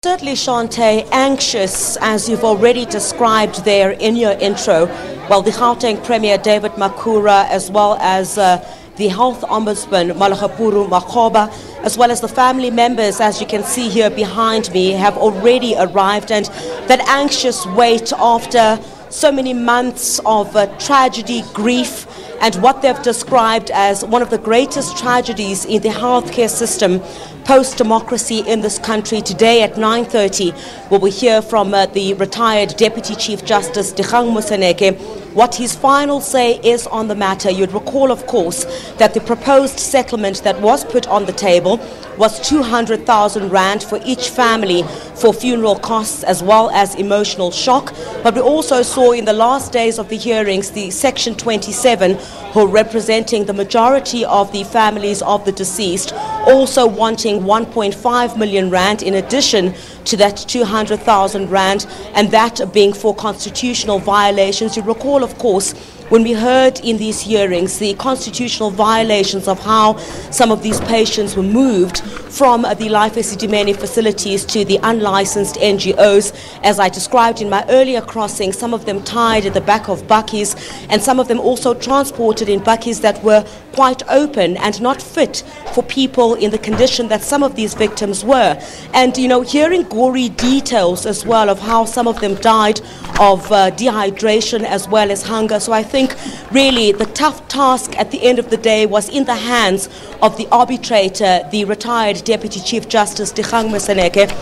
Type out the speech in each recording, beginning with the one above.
Certainly, Shante, anxious, as you've already described there in your intro. Well, the Gauteng Premier David Makhura, as well as the Health Ombudsman Malagapuru Makgoba, as well as the family members, as you can see here behind me, have already arrived. And that anxious wait after so many months of tragedy, grief, and what they've described as one of the greatest tragedies in the healthcare system post-democracy in this country. Today at 9:30, we will hear from the retired Deputy Chief Justice Dikgang Moseneke what his final say is on the matter. You'd recall, of course, that the proposed settlement that was put on the table was 200,000 rand for each family for funeral costs as well as emotional shock. But we also saw in the last days of the hearings the Section 27, who are representing the majority of the families of the deceased, also wanting 1.5 million rand in addition to that 200,000 rand, and that being for constitutional violations. You recall, of course, when we heard in these hearings the constitutional violations of how some of these patients were moved from the Life Esidimeni facilities to the unlicensed NGOs, as I described in my earlier crossing, some of them tied at the back of bakkies, and some of them also transported in bakkies that were quite open and not fit for people in the condition that some of these victims were. And, you know, hearing gory details as well of how some of them died of dehydration as well as hunger. So I think really the tough task at the end of the day was in the hands of the arbitrator, the retired Deputy Chief Justice Dikgang Moseneke,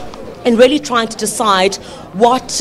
and really trying to decide what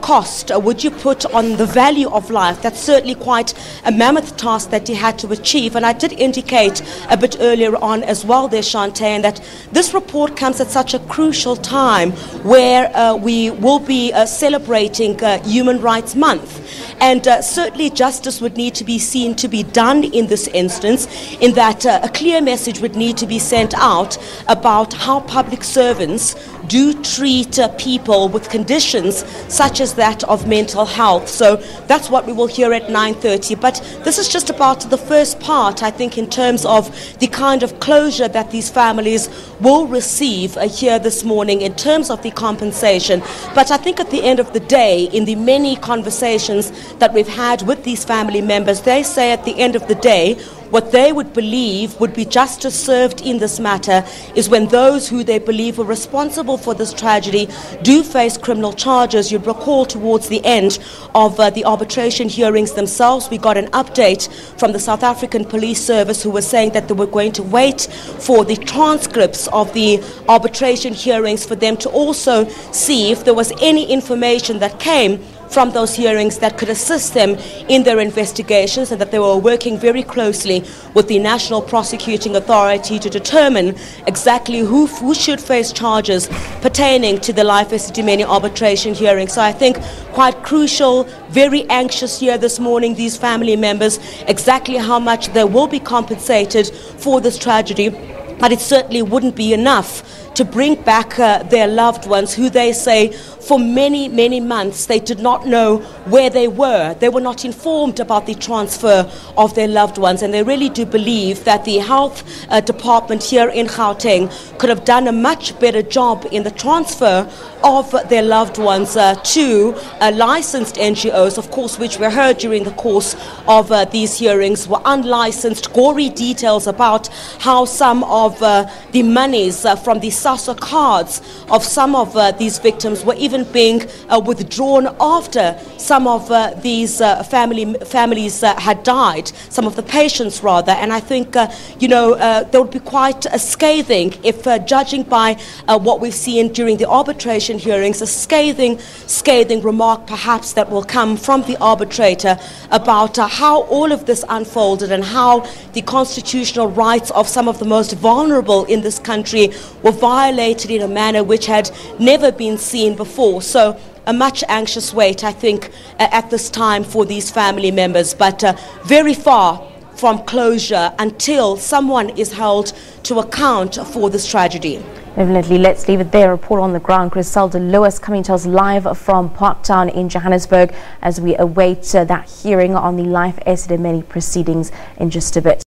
cost would you put on the value of life. That's certainly quite a mammoth task that he had to achieve. And I did indicate a bit earlier on as well there, Shante, that this report comes at such a crucial time where we will be celebrating Human Rights Month. And certainly justice would need to be seen to be done in this instance, in that a clear message would need to be sent out about how public servants do treat people with conditions such as that of mental health. So that's what we will hear at 9:30. But this is just about the first part, I think, in terms of the kind of closure that these families will receive here this morning in terms of the compensation. But I think at the end of the day, in the many conversations that we've had with these family members, they say at the end of the day, what they would believe would be justice served in this matter is when those who they believe were responsible for this tragedy do face criminal charges. You'd recall towards the end of the arbitration hearings themselves, we got an update from the South African Police Service, who were saying that they were going to wait for the transcripts of the arbitration hearings for them to also see if there was any information that came from those hearings that could assist them in their investigations, and that they were working very closely with the National Prosecuting Authority to determine exactly who should face charges pertaining to the Life Esidimeni arbitration hearing. So I think quite crucial, very anxious here this morning, these family members, exactly how much they will be compensated for this tragedy. But it certainly wouldn't be enough to bring back their loved ones, who they say for many, many months they did not know where they were. They were not informed about the transfer of their loved ones, and they really do believe that the health department here in Gauteng could have done a much better job in the transfer of their loved ones to licensed NGOs, of course, which we heard during the course of these hearings were unlicensed. Gory details about how some of the monies from the SASSA cards of some of these victims were even being withdrawn after some of these families had died, some of the patients rather. And I think, there would be quite a scathing if, judging by what we've seen during the arbitration hearings, a scathing remark perhaps that will come from the arbitrator about how all of this unfolded and how the constitutional rights of some of the most vulnerable in this country were violated in a manner which had never been seen before. So a much anxious wait, I think, at this time for these family members, but very far from closure until someone is held to account for this tragedy. Definitely, let's leave it there. Report on the ground, Chriselda Lewis coming to us live from Parktown in Johannesburg as we await that hearing on the Life Esidimeni proceedings in just a bit.